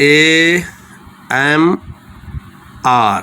WAMR۔